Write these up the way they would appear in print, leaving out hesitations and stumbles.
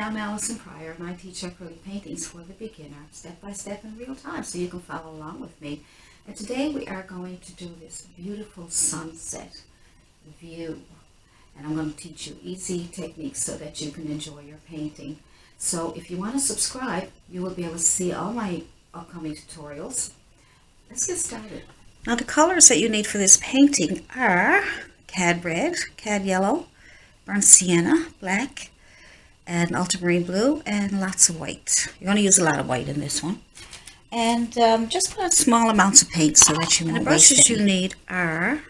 I'm Allison Pryor, and I teach acrylic paintings for the beginner, step by step in real time, so you can follow along with me. And today we are going to do this beautiful sunset view, and I'm going to teach you easy techniques so that you can enjoy your painting. So if you want to subscribe, you will be able to see all my upcoming tutorials. Let's get started. Now the colors that you need for this painting are cad red, cad yellow, burnt sienna, black, and ultramarine blue, and lots of white. You're going to use a lot of white in this one. And just put on small amounts of paint so that you won't waste it. The brushes you need are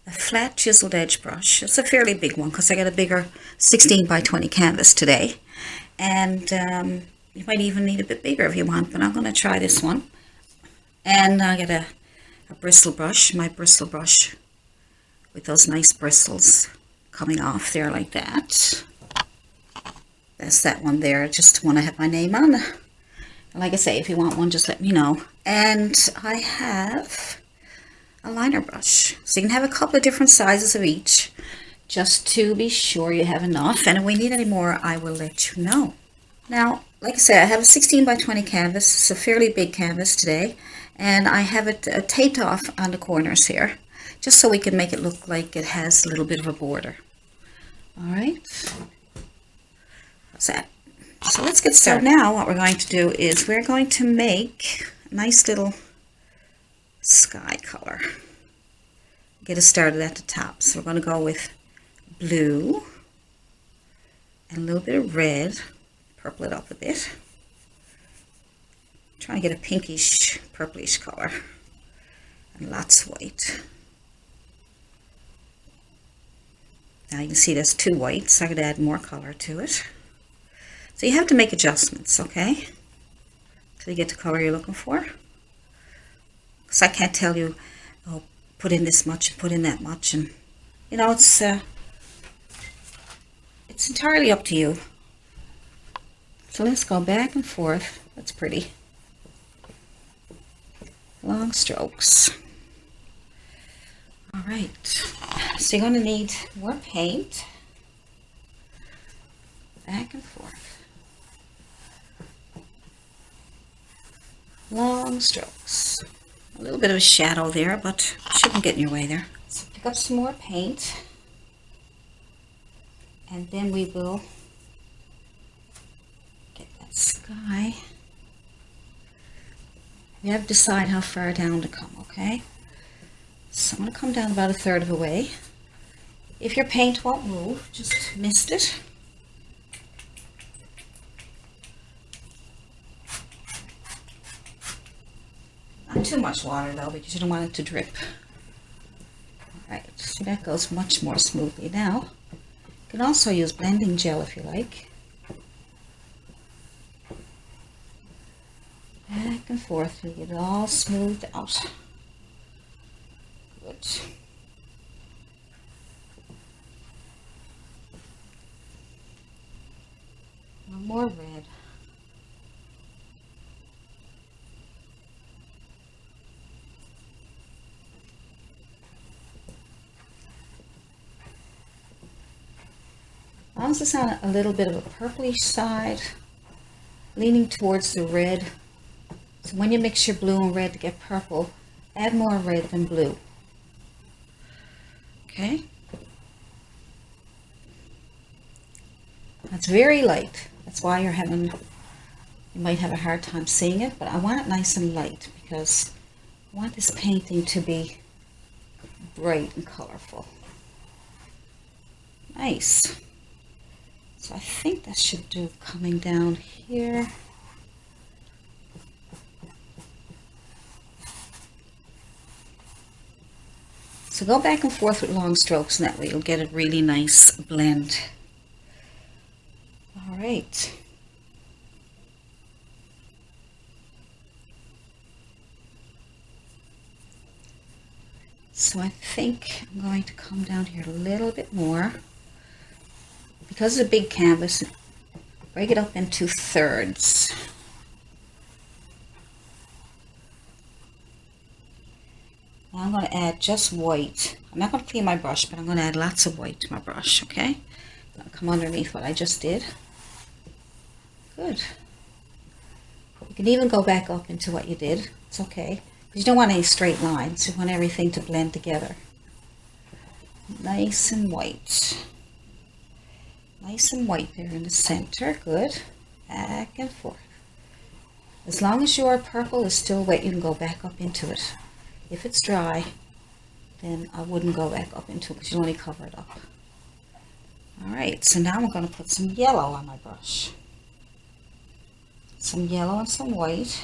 a flat chiseled edge brush. It's a fairly big one because I got a bigger 16 by 20 canvas today. And you might even need a bit bigger if you want, but I'm going to try this one. And I got a bristle brush, my bristle brush with those nice bristles coming off there like that. That's that one there, just want to have my name on. And like I say, if you want one, just let me know. And I have a liner brush. So you can have a couple of different sizes of each, just to be sure you have enough. And if we need any more, I will let you know. Now, like I said, I have a 16 by 20 canvas. It's a fairly big canvas today. And I have it taped off on the corners here, just so we can make it look like it has a little bit of a border. All right. That. So let's get started. So now what we're going to do is we're going to make a nice little sky color. Get us started at the top. So we're going to go with blue and a little bit of red, purple it up a bit. Trying to get a pinkish, purplish color, and lots of white. Now you can see there's two whites, so I could add more color to it. So you have to make adjustments, okay, till you get the color you're looking for. Because I can't tell you, oh, put in this much and put in that much, and you know, it's entirely up to you. So let's go back and forth. That's pretty. Long strokes. All right. So you're going to need more paint. Back and forth. Long strokes. A little bit of a shadow there, but shouldn't get in your way there. So pick up some more paint, and then we will get that sky. You have to decide how far down to come, okay? So I'm going to come down about a third of the way. If your paint won't move, just mist it. Not too much water though, because you don't want it to drip. Alright, so that goes much more smoothly now. You can also use blending gel if you like. Back and forth to get it all smoothed out. Good. One more red. As long as it's on a little bit of a purplish side, leaning towards the red. So when you mix your blue and red to get purple, add more red than blue. Okay? That's very light. That's why you might have a hard time seeing it, but I want it nice and light because I want this painting to be bright and colorful. Nice. So I think that should do coming down here. So go back and forth with long strokes, and that way you'll get a really nice blend. All right. So I think I'm going to come down here a little bit more. Because it's a big canvas, break it up into thirds. Now I'm going to add just white. I'm not going to clean my brush, but I'm going to add lots of white to my brush, okay? I'll come underneath what I just did. Good. You can even go back up into what you did. It's okay. Because you don't want any straight lines. You want everything to blend together. Nice and white. Nice and white there in the center. Good. Back and forth. As long as your purple is still wet, you can go back up into it. If it's dry, then I wouldn't go back up into it because you only cover it up. Alright, so now I'm going to put some yellow on my brush. Some yellow and some white.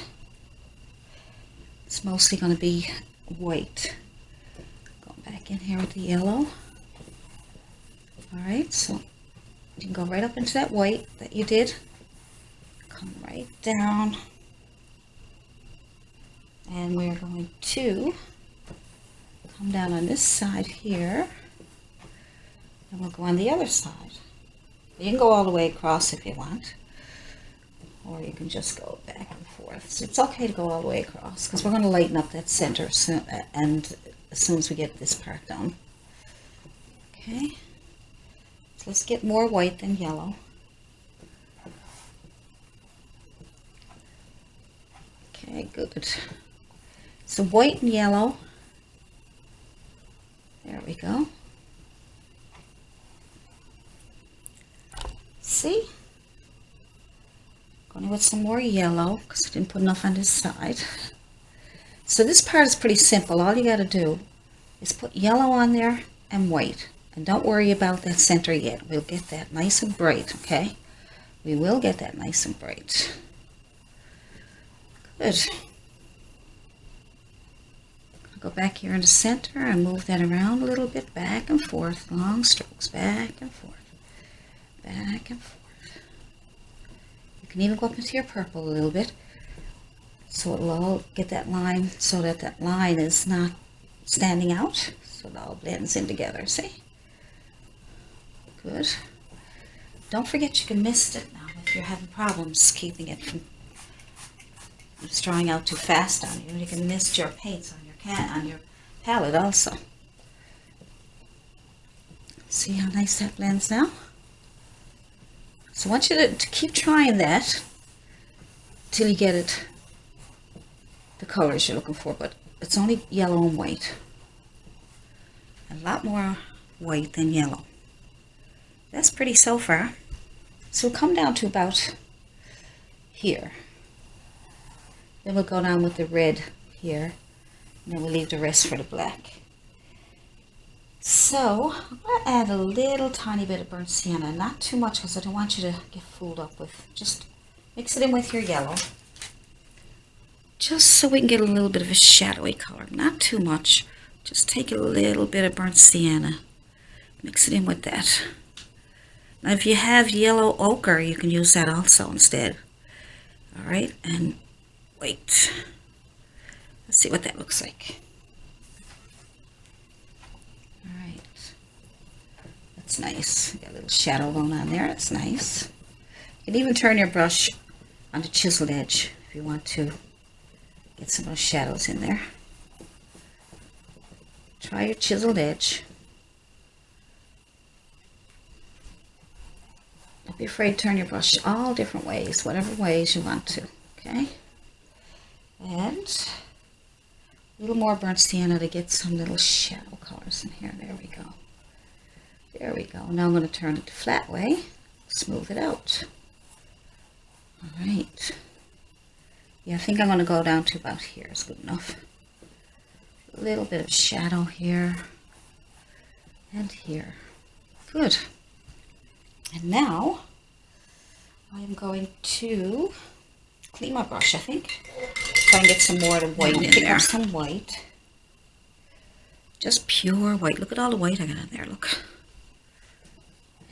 It's mostly going to be white. Going back in here with the yellow. Alright, so you can go right up into that white that you did. Come right down. And we're going to come down on this side here. And we'll go on the other side. You can go all the way across if you want. Or you can just go back and forth. So it's okay to go all the way across because we're going to lighten up that center and as soon as we get this part done. Okay. So let's get more white than yellow. Okay, good. So white and yellow. There we go. See? Going with some more yellow because I didn't put enough on this side. So this part is pretty simple. All you got to do is put yellow on there and white. And don't worry about that center yet. We'll get that nice and bright, okay? We will get that nice and bright. Good. Go back here in the center and move that around a little bit, back and forth, long strokes, back and forth, back and forth. You can even go up into your purple a little bit, so it'll all get that line, so that that line is not standing out, so it all blends in together, see? Good. Don't forget you can mist it now if you're having problems keeping it from it's drying out too fast on you. You can mist your paints on your palette also. See how nice that blends now? So I want you to keep trying that till you get it the colors you're looking for, but it's only yellow and white. A lot more white than yellow. That's pretty so far. So we'll come down to about here. Then we'll go down with the red here. And then we'll leave the rest for the black. So I'm going to add a little tiny bit of burnt sienna. Not too much because I don't want you to get fooled up with. Just mix it in with your yellow. Just so we can get a little bit of a shadowy color. Not too much. Just take a little bit of burnt sienna. Mix it in with that. Now if you have yellow ochre, you can use that also instead. Alright, and wait. Let's see what that looks like. Alright. That's nice. Got a little shadow going on there. That's nice. You can even turn your brush on the chiseled edge if you want to get some of those shadows in there. Try your chiseled edge. Don't be afraid to turn your brush all different ways, whatever ways you want to. Okay? And a little more burnt sienna to get some little shadow colors in here. There we go. There we go. Now I'm going to turn it the flat way. Smooth it out. Alright. Yeah, I think I'm going to go down to about here. It's good enough. A little bit of shadow here. And here. Good. And now I am going to clean my brush, I think. Try and get some more of the white in there. Pick up some white. Just pure white. Look at all the white I got in there, look.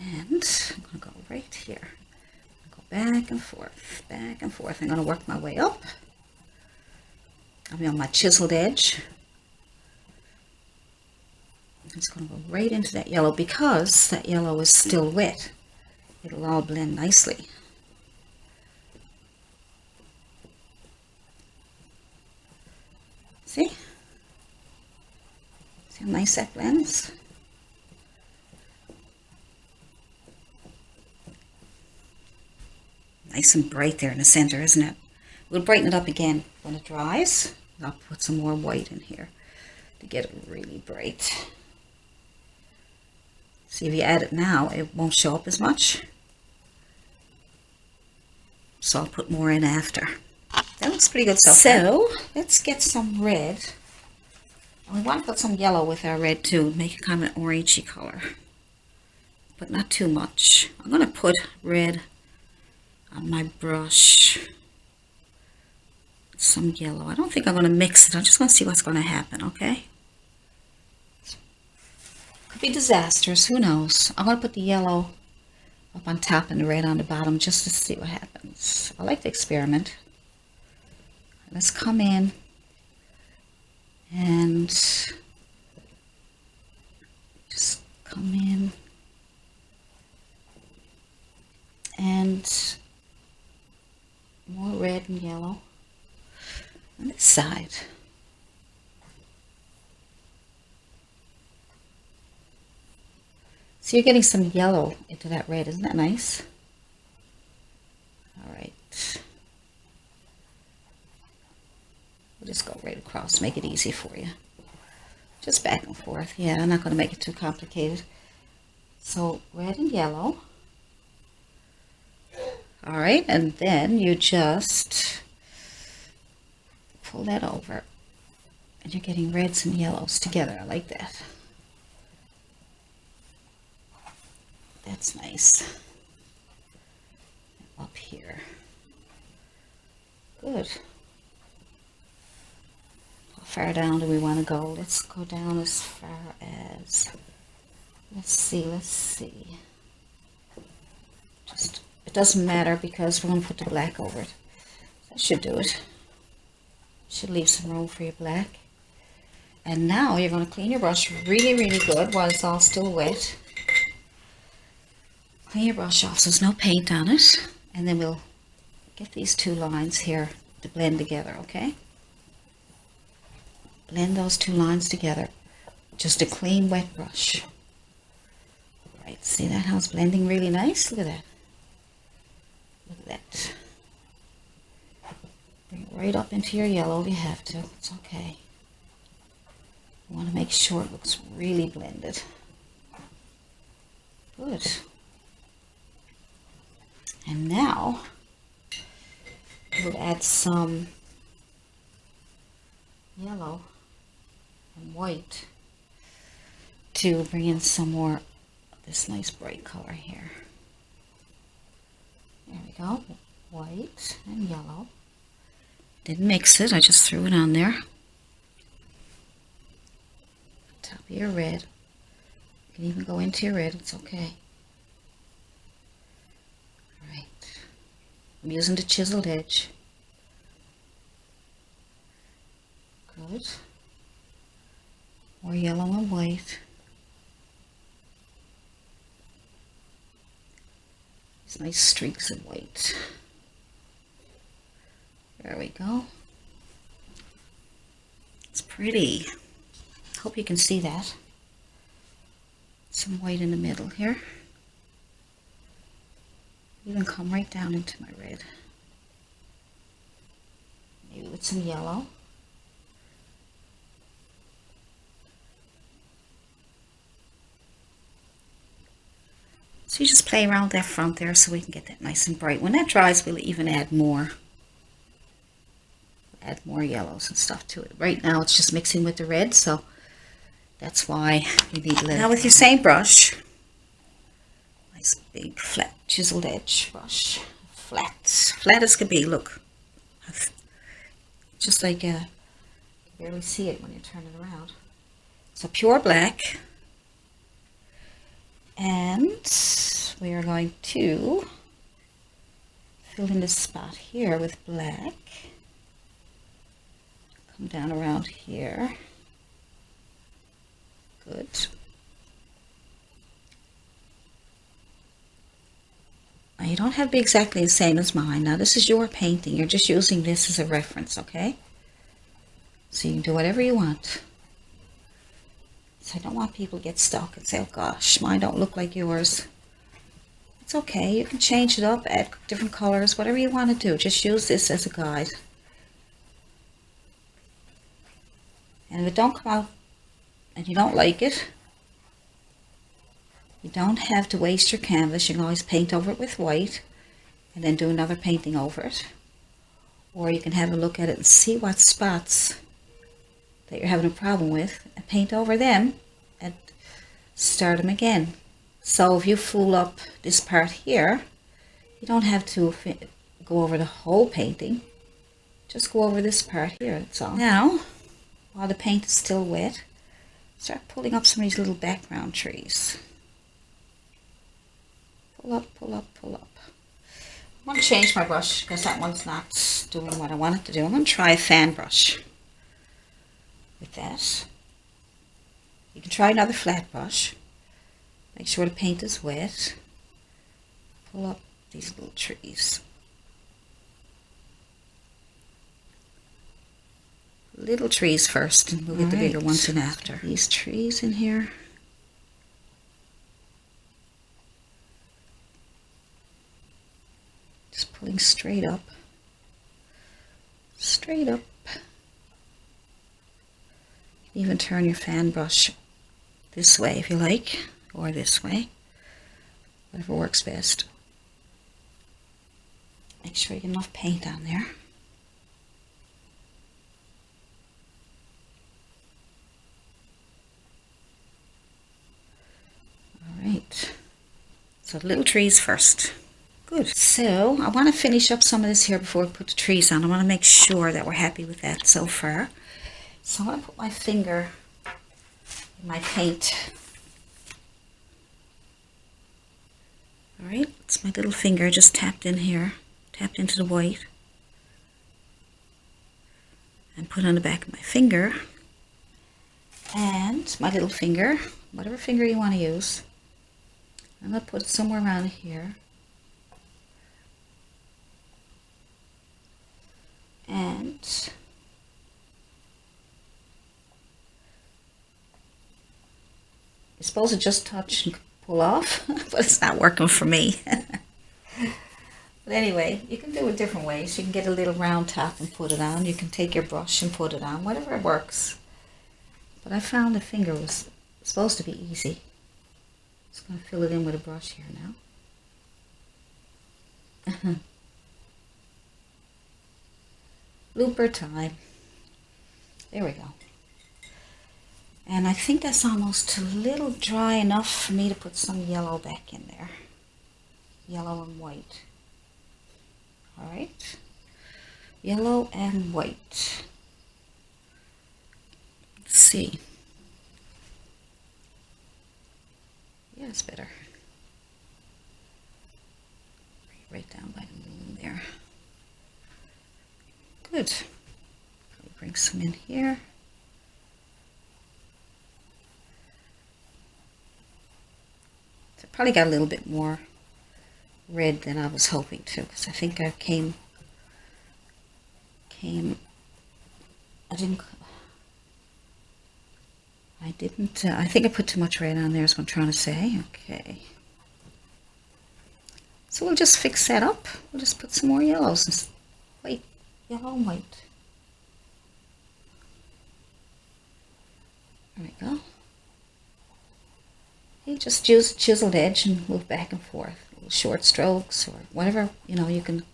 And I'm going to go right here. Go back and forth, back and forth. I'm going to work my way up. I'll be on my chiseled edge. I'm just going to go right into that yellow because that yellow is still wet. It'll all blend nicely. See? See how nice that blends? Nice and bright there in the center, isn't it? We'll brighten it up again when it dries. I'll put some more white in here to get it really bright. See, if you add it now, it won't show up as much. So I'll put more in after. That looks pretty good so far. So, let's get some red. We want to put some yellow with our red too, make it kind of an orangey color. But not too much. I'm going to put red on my brush. Some yellow. I don't think I'm going to mix it. I'm just going to see what's going to happen, okay? Could be disastrous. Who knows? I'm going to put the yellow up on top and the red on the bottom just to see what happens. I like to experiment. Let's come in and just come in and more red and yellow on this side. So you're getting some yellow into that red, isn't that nice? All right. We'll just go right across, make it easy for you. Just back and forth. Yeah, I'm not going to make it too complicated. So red and yellow. All right, and then you just pull that over. And you're getting reds and yellows together. I like that. That's nice. Up here. Good. How far down do we want to go? Let's go down as far as, let's see. Just, it doesn't matter because we're going to put the black over it. That should do it. Should leave some room for your black. And now you're going to clean your brush really, really good while it's all still wet. Clean your brush off so there's no paint on it. And then we'll get these two lines here to blend together, okay? Blend those two lines together. Just a clean, wet brush. Right, see that how it's blending really nice? Look at that. Look at that. Bring it right up into your yellow if you have to. It's okay. You want to make sure it looks really blended. Good. And now we'll add some yellow and white to bring in some more of this nice bright color here. There we go. White and yellow. Didn't mix it, I just threw it on there. Top of your red. You can even go into your red, it's okay. Alright. I'm using the chiseled edge. Good. More yellow and white. These nice streaks of white. There we go. It's pretty. Hope you can see that. Some white in the middle here. Even come right down into my red. Maybe with some yellow. So you just play around with that front there so we can get that nice and bright. When that dries, we'll even add more. Add more yellows and stuff to it. Right now it's just mixing with the red, so that's why you need to let it. Now with your same brush, nice big flat chiseled edge brush, flat as could be. Look, just like you barely see it when you turn it around. So pure black, and we are going to fill in this spot here with black. Come down around here. Good. Now you don't have to be exactly the same as mine. Now this is your painting. You're just using this as a reference, okay? So you can do whatever you want. So I don't want people to get stuck and say, oh gosh, mine don't look like yours. It's okay, you can change it up, add different colors, whatever you want to do. Just use this as a guide. And if it don't come out and you don't like it, you don't have to waste your canvas. You can always paint over it with white and then do another painting over it. Or you can have a look at it and see what spots that you're having a problem with and paint over them and start them again. So if you fool up this part here, you don't have to go over the whole painting. Just go over this part here, that's all. Now, while the paint is still wet, start pulling up some of these little background trees. Pull up, pull up, pull up. I'm going to change my brush because that one's not doing what I want it to do. I'm going to try a fan brush with that. You can try another flat brush. Make sure the paint is wet. Pull up these little trees. Little trees first, and we'll get the bigger ones in after. These trees in here. Just pulling straight up. Straight up. You can even turn your fan brush this way if you like, or this way. Whatever works best. Make sure you get enough paint on there. Alright. So little trees first. Good. So I want to finish up some of this here before we put the trees on. I want to make sure that we're happy with that so far. So I'm going to put my finger in my paint. Alright, it's my little finger just tapped in here, tapped into the white. And put on the back of my finger. And my little finger, whatever finger you want to use. I'm going to put it somewhere around here. And you're supposed to just touch and pull off, but it's not working for me. But anyway, you can do it different ways. You can get a little round top and put it on. You can take your brush and put it on, whatever works. But I found the finger was supposed to be easy. Just going to fill it in with a brush here now. Looper time. There we go. And I think that's almost a little dry enough for me to put some yellow back in there. Yellow and white. Alright. Yellow and white. Let's see. Yeah, it's better. Right down by the moon there. Good. Bring some in here. So I probably got a little bit more red than I was hoping to, because I think I I think I put too much red on there is what I'm trying to say. Okay. So we'll just fix that up. We'll just put some more yellows and white. Yellow and white. There we go. You just use a chiseled edge and move back and forth. Little short strokes or whatever, you can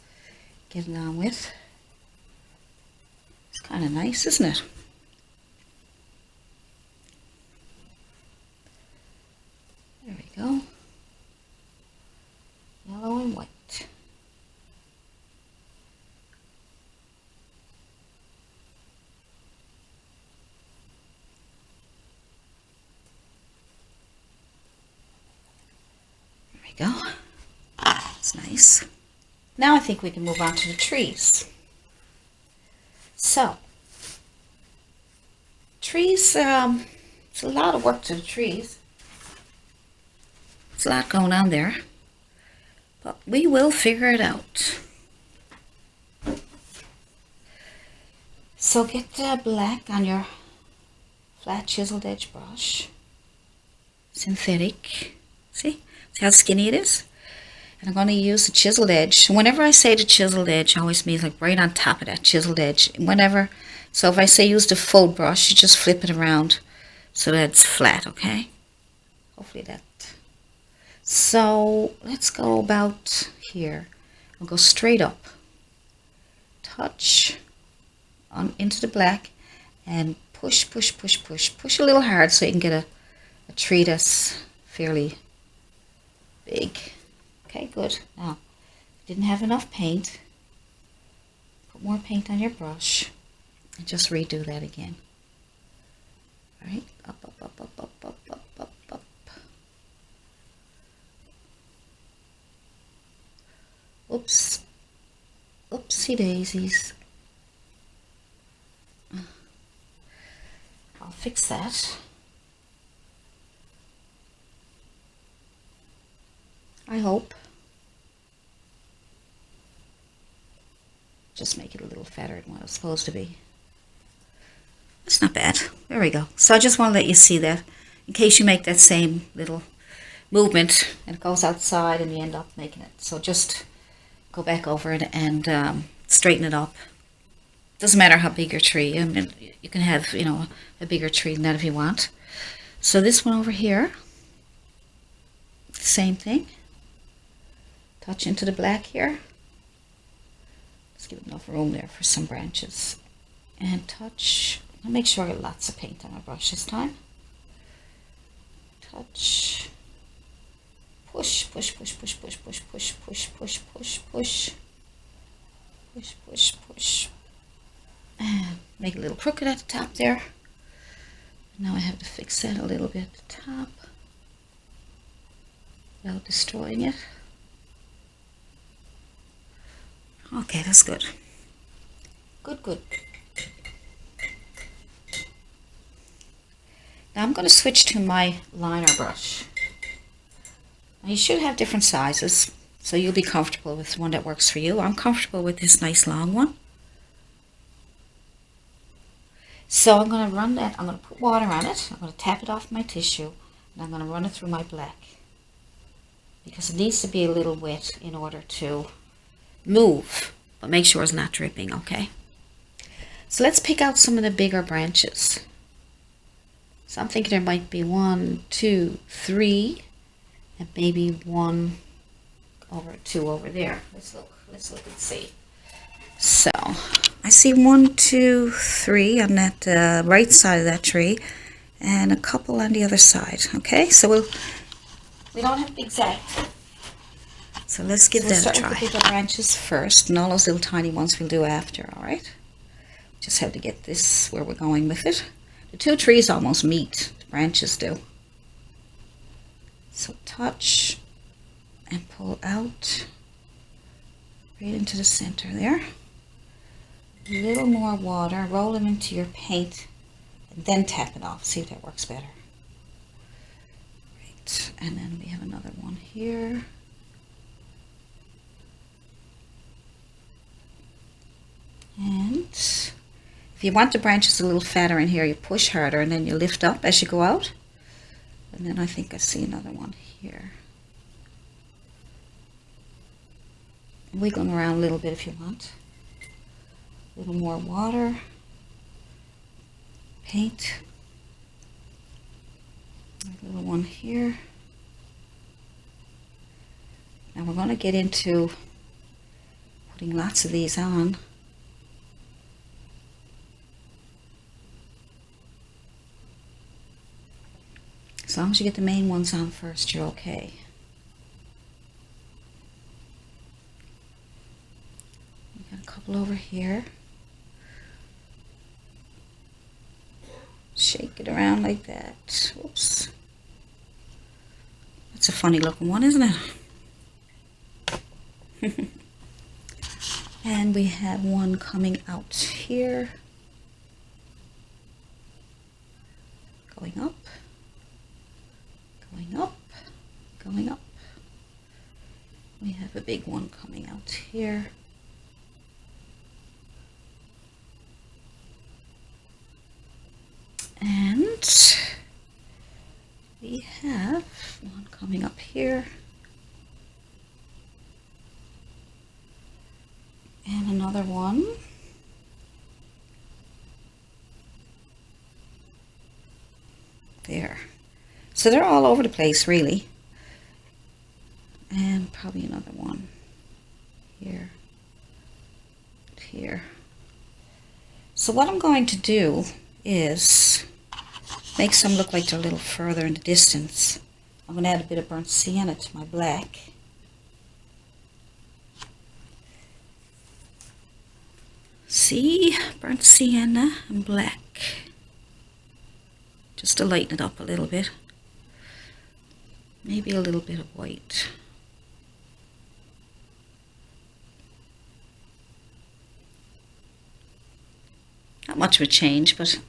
get it on with. It's kind of nice, isn't it? There we go. Yellow and white. Go. That's nice. Now I think we can move on to the trees. So, trees, it's a lot of work to the trees. There's a lot going on there. But we will figure it out. So get black on your flat chiseled edge brush. Synthetic. See how skinny it is? And I'm going to use the chiseled edge. Whenever I say the chiseled edge, I always mean like right on top of that chiseled edge. Whenever, so if I say use the full brush, you just flip it around so that it's flat, okay? Hopefully that. So let's go about here. I'll go straight up, touch on into the black, and push, push, push, push. Push a little hard so you can get a tree that's fairly big. Okay, good. Now, didn't have enough paint. Put more paint on your brush and just redo that again. All right, up, up, up, up, up, up, up, up, up. Oops. Oopsie daisies. I'll fix that. I hope. Just make it a little fatter than what it's supposed to be. That's not bad. There we go. So I just want to let you see that in case you make that same little movement and it goes outside and you end up making it. So just go back over it and straighten it up. Doesn't matter how big your tree. I mean, you can have, you know, a bigger tree than that if you want. So this one over here, same thing. Touch into the black here. Let's give it enough room there for some branches. And touch. I'll make sure I get lots of paint on my brush this time. Touch. Push, push, push, push, push, push, push, push, push, push, push. Push, push, push. And make it a little crooked at the top there. Now I have to fix that a little bit at the top without destroying it. Okay, that's good. Good, good. Now I'm going to switch to my liner brush. Now you should have different sizes, so you'll be comfortable with one that works for you. I'm comfortable with this nice long one. So I'm going to run that, I'm going to put water on it, I'm going to tap it off my tissue, and I'm going to run it through my black. Because it needs to be a little wet in order to move, but make sure it's not dripping, okay? So let's pick out some of the bigger branches. So I'm thinking there might be 1, 2, 3, and maybe 1 over 2 over there. Let's look and see. So I see 1, 2, 3 on that right side of that tree, and a couple on the other side. Okay, so we don't have the exact. So let's give that a try. With the bigger branches first, and all those little tiny ones we'll do after. All right. Just have to get this where we're going with it. The two trees almost meet. The branches do. So touch and pull out right into the center there. A little more water, roll them into your paint, and then tap it off. See if that works better. Right, and then we have another one here. And if you want the branches a little fatter in here, you push harder and then you lift up as you go out. And then I think I see another one here. Wiggle them around a little bit if you want. A little more water, paint, a little one here. Now we're going to get into putting lots of these on. As long as you get the main ones on first, you're okay. We got a couple over here. Shake it around like that. Oops. That's a funny looking one, isn't it? And we have one coming out here. Going up. Going up. Going up. We have a big one coming out here. And we have one coming up here. And another one. There. So they're all over the place, really. And probably another one here, here. So what I'm going to do is make some look like they're a little further in the distance. I'm going to add a bit of burnt sienna to my black. See, burnt sienna and black. Just to lighten it up a little bit. Maybe a little bit of white. Not much of a change, but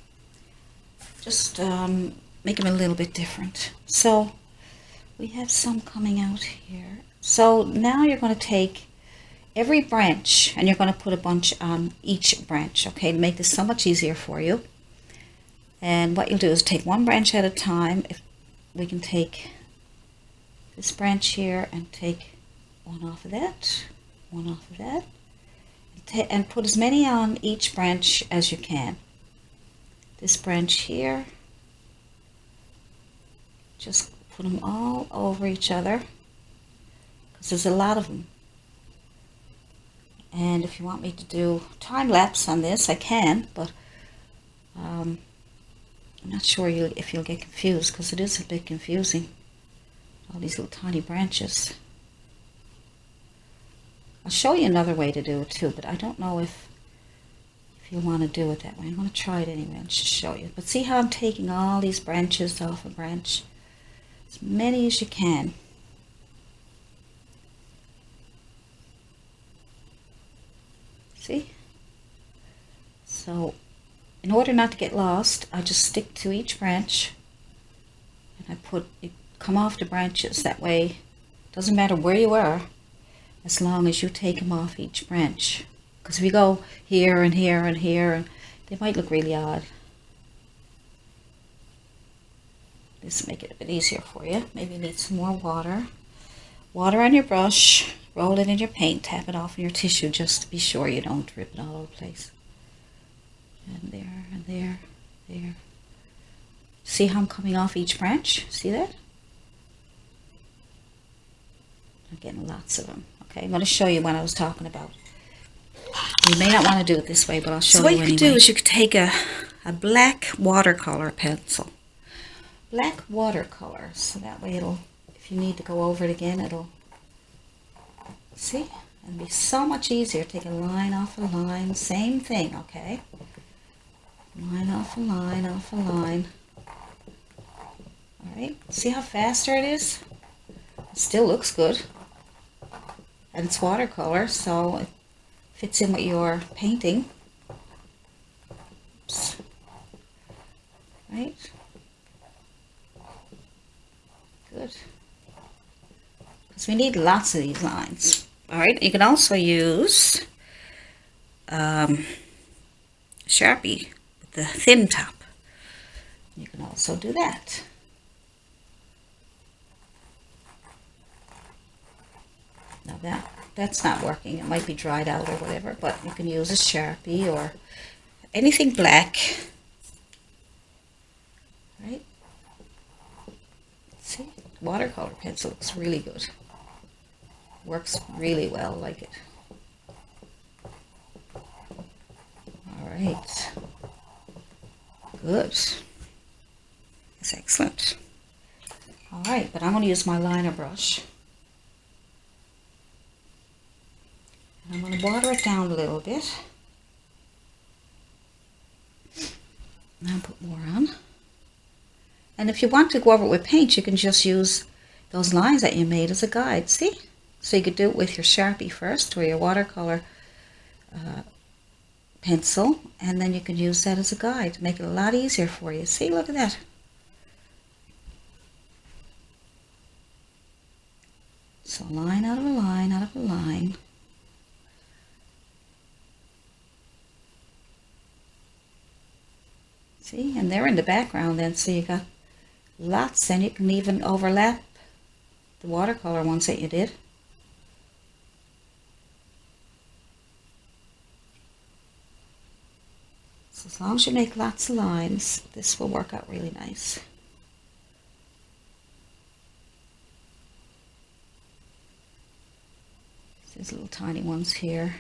just make them a little bit different. So we have some coming out here. So now you're going to take every branch and you're going to put a bunch on each branch, okay, to make this so much easier for you. And what you'll do is take one branch at a time. If we can take this branch here and take one off of that, one off of that, and put as many on each branch as you can. This branch here, just put them all over each other because there's a lot of them. And if you want me to do time lapse on this, I can, but I'm not sure if you'll get confused because it is a bit confusing. All these little tiny branches. I'll show you another way to do it too, but I don't know if you want to do it that way. I'm going to try it anyway and just show you. But see how I'm taking all these branches off a branch? As many as you can. See? So, in order not to get lost, I just stick to each branch and I come off the branches. That way, it doesn't matter where you are, as long as you take them off each branch. Because if you go here and here and here, they might look really odd. This will make it a bit easier for you. Maybe you need some more water. Water on your brush, roll it in your paint, tap it off in your tissue just to be sure you don't drip it all over the place. And there, and there, there. See how I'm coming off each branch? See that? I'm getting lots of them. Okay, I'm going to show you what I was talking about. You may not want to do it this way, but I'll show you anyway. So what you could do is you could take a black watercolor pencil. Black watercolor, so that way it'll, if you need to go over it again, it'll, see? It'll be so much easier. Take a line off a line, same thing, okay? Line off a line off a line. Alright, see how faster it is? It still looks good. And it's watercolor, so it fits in with your painting. Oops. Right? Good. Because we need lots of these lines. Alright, you can also use Sharpie with the thin top. You can also do that. Now that's not working. It might be dried out or whatever, but you can use a Sharpie or anything black. Right? See? Watercolor pencil looks really good. Works really well, like it. Alright. Good. That's excellent. Alright, but I'm going to use my liner brush. And I'm going to water it down a little bit. Now put more on. And if you want to go over it with paint, you can just use those lines that you made as a guide, see? So you could do it with your Sharpie first, or your watercolor pencil, and then you can use that as a guide to make it a lot easier for you. See, look at that. So line out of a line out of a line. See, and they're in the background then, so you got lots, and you can even overlap the watercolor ones that you did. So as long as you make lots of lines, this will work out really nice. There's little tiny ones here.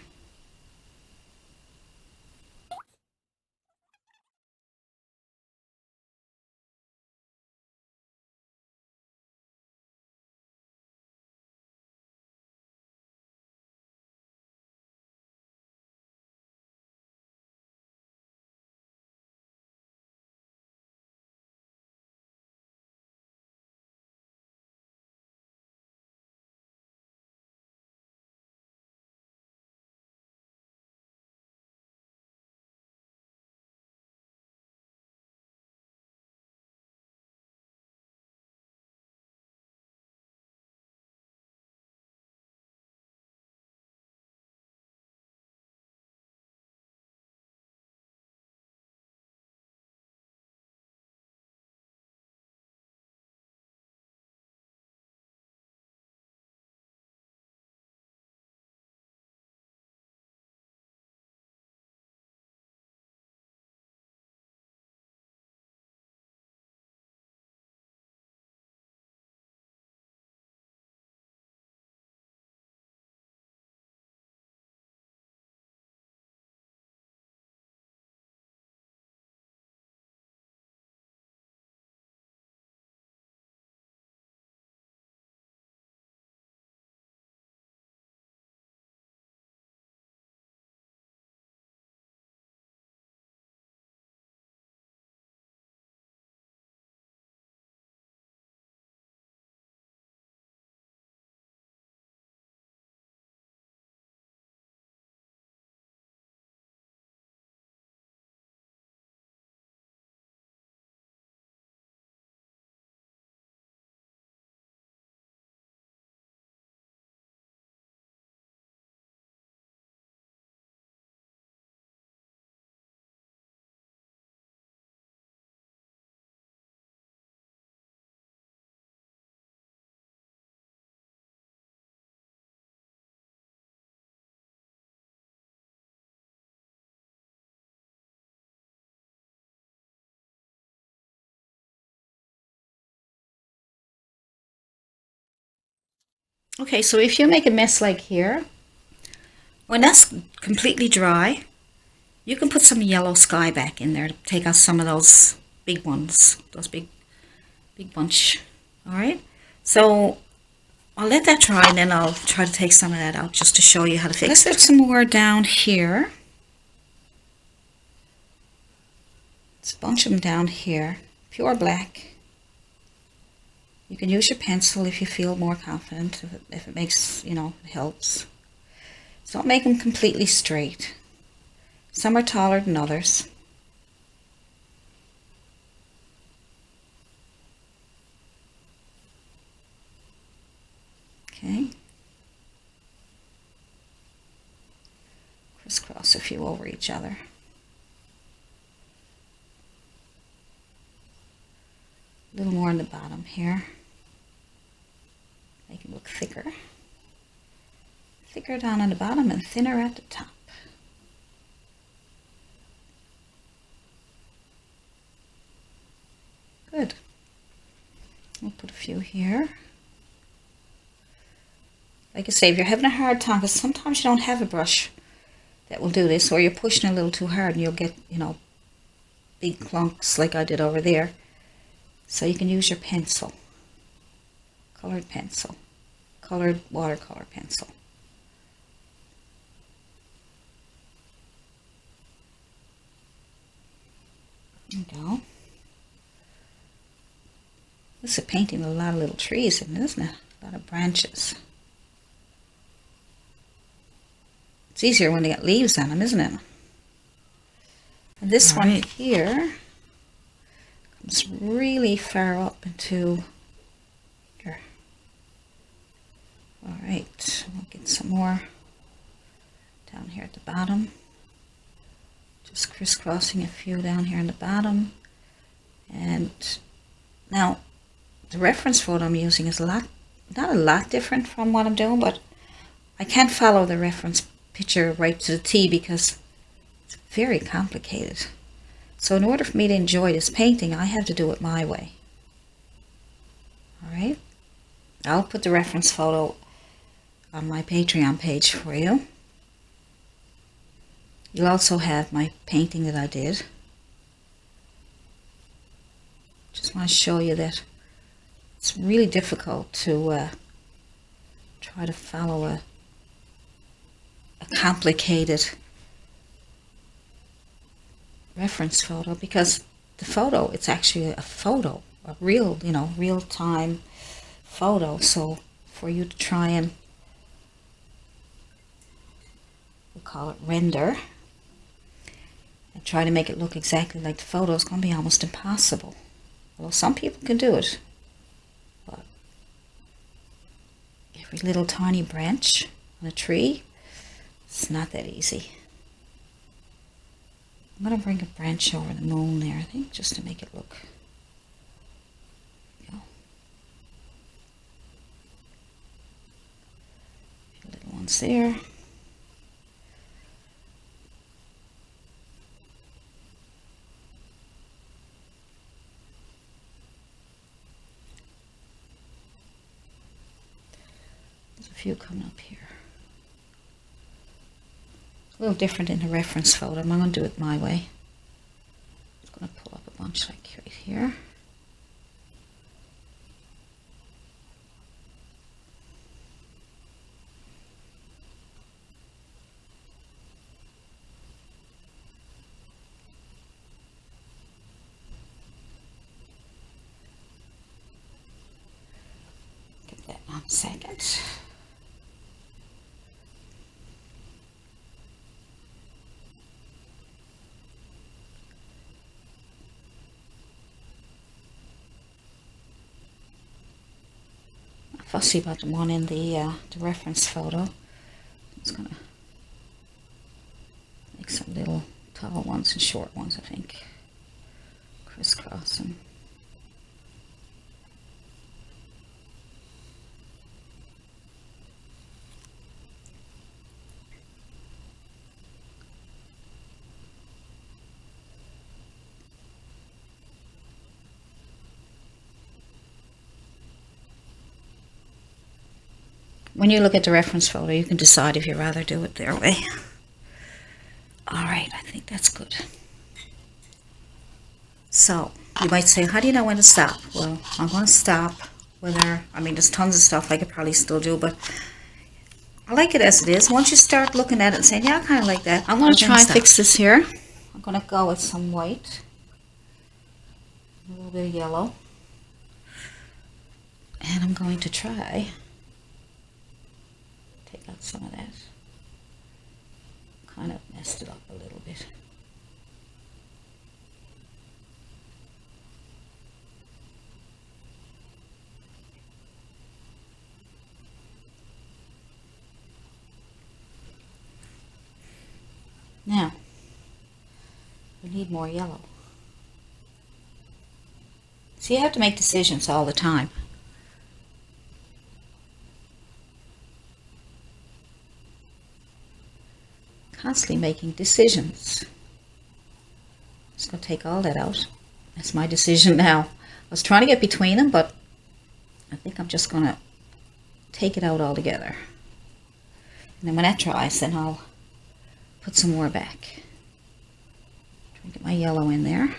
Okay, so if you make a mess like here, when that's completely dry, you can put some yellow sky back in there to take out some of those big ones, those big bunch. All right, so I'll let that dry and then I'll try to take some of that out just to show you how to fix it. Let's put some more down here. Let's bunch them down here, pure black. You can use your pencil if you feel more confident, if it makes, it helps. So don't make them completely straight. Some are taller than others. Okay. Crisscross a few over each other. A little more on the bottom here. Make it look thicker. Thicker down on the bottom and thinner at the top. Good. We'll put a few here. Like I say, if you're having a hard time, because sometimes you don't have a brush that will do this, or you're pushing a little too hard and you'll get, big clumps like I did over there. So you can use your pencil, colored pencil, colored watercolor pencil. There you go. This is a painting with a lot of little trees in it, isn't it? A lot of branches. It's easier when they got leaves on them, isn't it? And this one here comes really far up into here. All right, we'll get some more down here at the bottom. Just crisscrossing a few down here on the bottom. And now the reference photo I'm using is not a lot different from what I'm doing, but I can't follow the reference picture right to the T because it's very complicated. So in order for me to enjoy this painting, I have to do it my way. Alright? I'll put the reference photo on my Patreon page for you. You'll also have my painting that I did. Just want to show you that it's really difficult to try to follow a complicated reference photo, because the photo, it's actually a photo, a real, real-time photo. So for you to try and, we'll call it render, and try to make it look exactly like the photo is going to be almost impossible. Well, some people can do it, but every little tiny branch on a tree, it's not that easy. I'm going to bring a branch over the moon there, I think, just to make it look. A few little ones there. There's a few coming up here. A little different in the reference photo. I'm going to do it my way. I'm going to pull up a bunch like right here. Get that 1 second. Fussy about the one in the reference photo. I'm just going to make some little tall ones and short ones, I think. Crisscross them. When you look at the reference photo, you can decide if you'd rather do it their way. Alright, I think that's good. So, you might say, how do you know when to stop? Well, I'm going to stop there's tons of stuff I could probably still do, but I like it as it is. Once you start looking at it and saying, yeah, I kind of like that, I'm going to try and fix this here. I'm going to go with some white, a little bit of yellow, and I'm going to try take out some of that. Kind of messed it up a little bit. Now, we need more yellow. So you have to make decisions all the time. Constantly making decisions. Just going to take all that out. That's my decision now. I was trying to get between them, but I think I'm just going to take it out altogether. And then when that dries, then I'll put some more back. Try to get my yellow in there.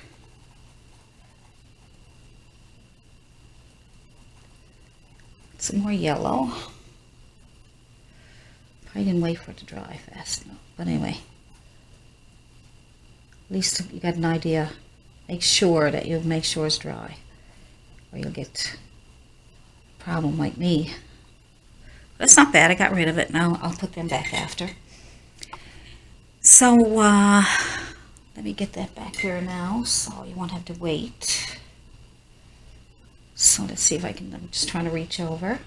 Some more yellow. Probably didn't wait for it to dry fast enough. But anyway, at least you got an idea. Make sure that you make sure it's dry, or you'll get a problem like me. That's not bad. I got rid of it. Now I'll put them back after. So let me get that back here now, so you won't have to wait. So let's see if I can. I'm just trying to reach over.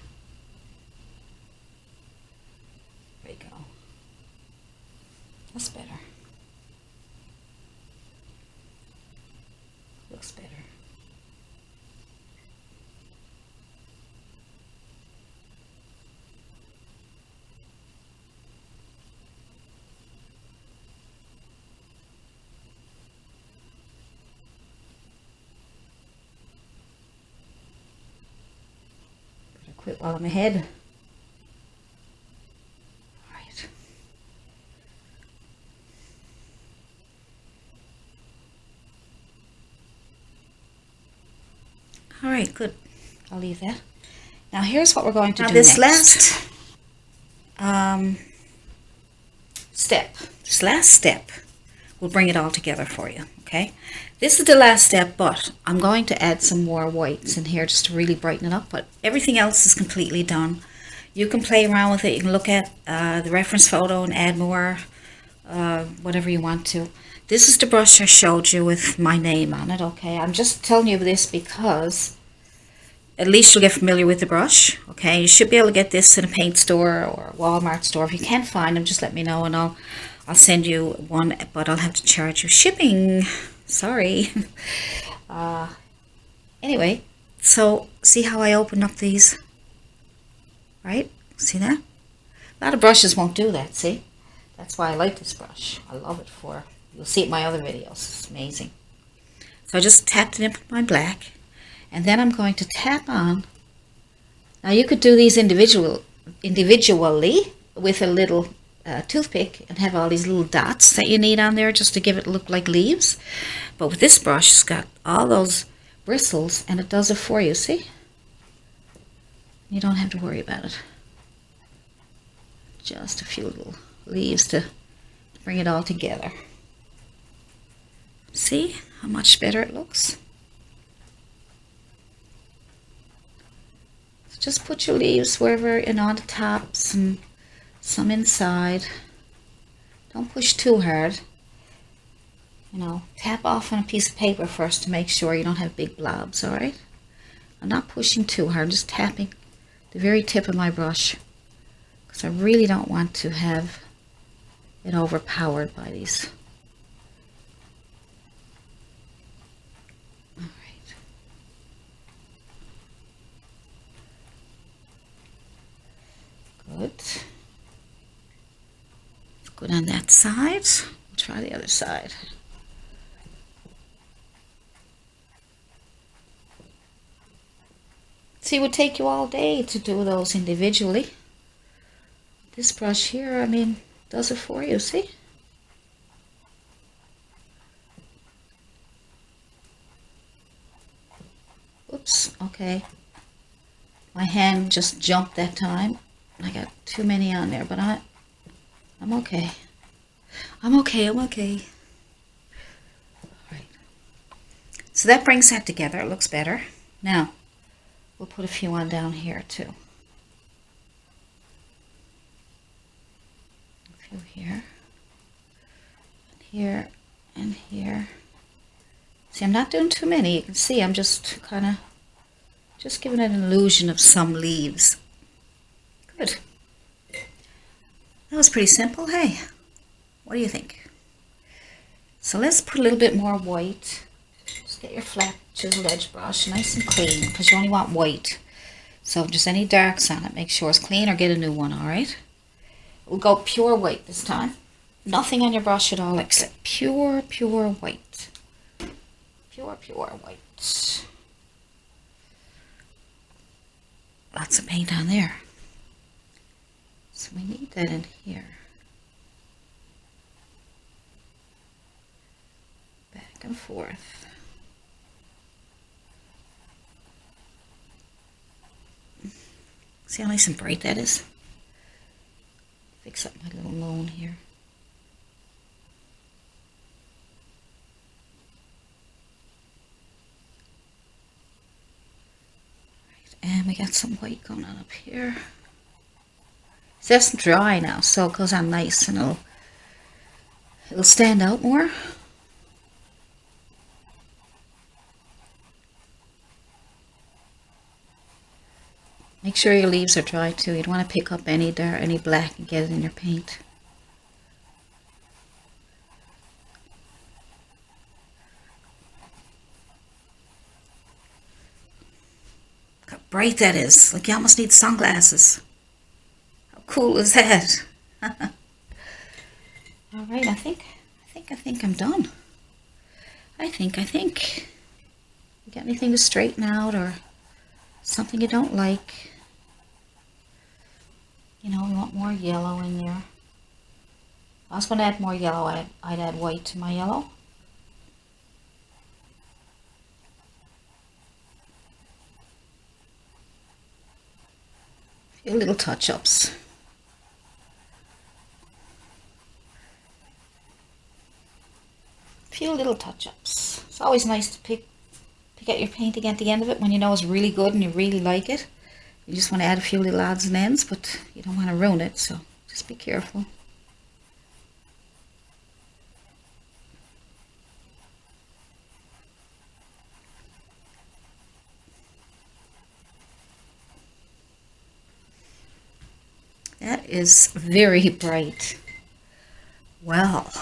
There we go. That's better. Looks better. quit while I'm ahead. Right. All right, good. I'll leave that. Now here's what we're going to do this next. This last step will bring it all together for you, okay? This is the last step, but I'm going to add some more whites in here just to really brighten it up, but everything else is completely done. You can play around with it. You can look at the reference photo and add more, whatever you want to. This is the brush I showed you with my name on it, okay? I'm just telling you this because at least you'll get familiar with the brush, okay? You should be able to get this in a paint store or a Walmart store. If you can't find them, just let me know and I'll send you one, but I'll have to charge you shipping. Sorry. Anyway, so see how I opened up these? Right? See that? A lot of brushes won't do that, see? That's why I like this brush. I love it for, you'll see it in my other videos. It's amazing. So I just tapped it in with my black. And then I'm going to tap on. Now you could do these individually with a little toothpick and have all these little dots that you need on there just to give it look like leaves. But with this brush, it's got all those bristles and it does it for you, see? You don't have to worry about it. Just a few little leaves to bring it all together. See how much better it looks? Just put your leaves wherever and on the top, some inside. Don't push too hard. You know, tap off on a piece of paper first to make sure you don't have big blobs, alright? I'm not pushing too hard, I'm just tapping the very tip of my brush because I really don't want to have it overpowered by these. Good. It's good on that side. We'll try the other side. See, it would take you all day to do those individually. This brush here, I mean, does it for you, see? Oops, okay. My hand just jumped that time. I got too many on there, but I'm okay. I'm okay. All right. So that brings that together. It looks better. Now, we'll put a few on down here too. A few here. And here and here. See, I'm not doing too many. You can see I'm just kind of just giving it an illusion of some leaves. Good. That was pretty simple, hey? What do you think? So let's put a little bit more white. Just get your flat chiseled edge brush nice and clean because you only want white. So if there's any darks on it, make sure it's clean or get a new one, alright? We'll go pure white this time. Nothing on your brush at all except pure white. Pure white. Lots of paint on there. So we need that in here. Back and forth. See how nice and bright that is? Fix up my little moon here. Right, and we got some white going on up here. So that's dry now, so it goes on nice and it'll stand out more. Make sure your leaves are dry too. You don't want to pick up any dirt, any black and get it in your paint. Look how bright that is. Like you almost need sunglasses. How cool is that? All right, I think I'm done. I think. You got anything to straighten out or something you don't like? You know, we want more yellow in there. If I was going to add more yellow, I'd add white to my yellow. A few little touch-ups. Few little touch-ups. It's always nice to pick out your painting at the end of it when you know it's really good and you really like it. You just want to add a few little odds and ends, but you don't want to ruin it, so just be careful. That is very bright. Well,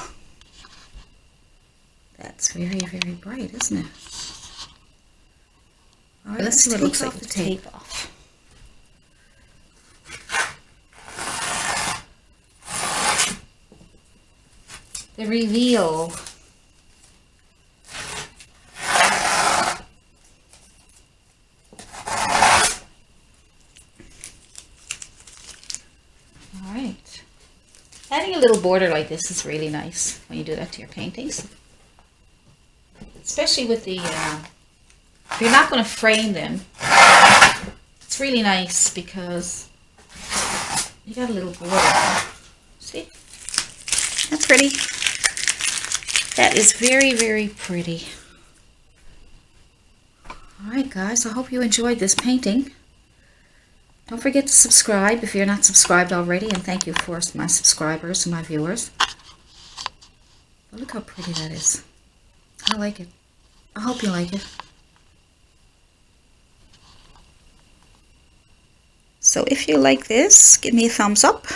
that's very, very bright, isn't it? All right, let's see what it looks like with the tape off. The reveal. All right. Adding a little border like this is really nice when you do that to your paintings. Especially with the, if you're not going to frame them, it's really nice because you got a little border. See? That's pretty. That is very, very pretty. Alright guys, I hope you enjoyed this painting. Don't forget to subscribe if you're not subscribed already, and thank you for my subscribers and my viewers. But look how pretty that is. I like it. I hope you like it. So if you like this, give me a thumbs up.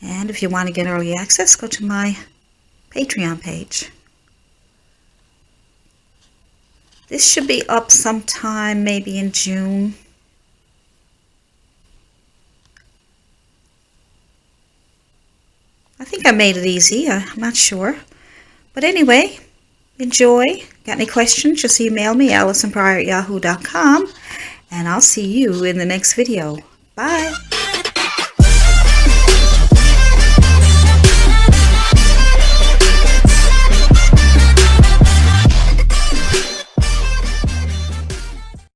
And if you want to get early access, go to my Patreon page. This should be up sometime, maybe in June. I think I made it easy. I'm not sure. But anyway, enjoy. Got any questions? Just email me, AllisonPryor@yahoo.com. And I'll see you in the next video. Bye.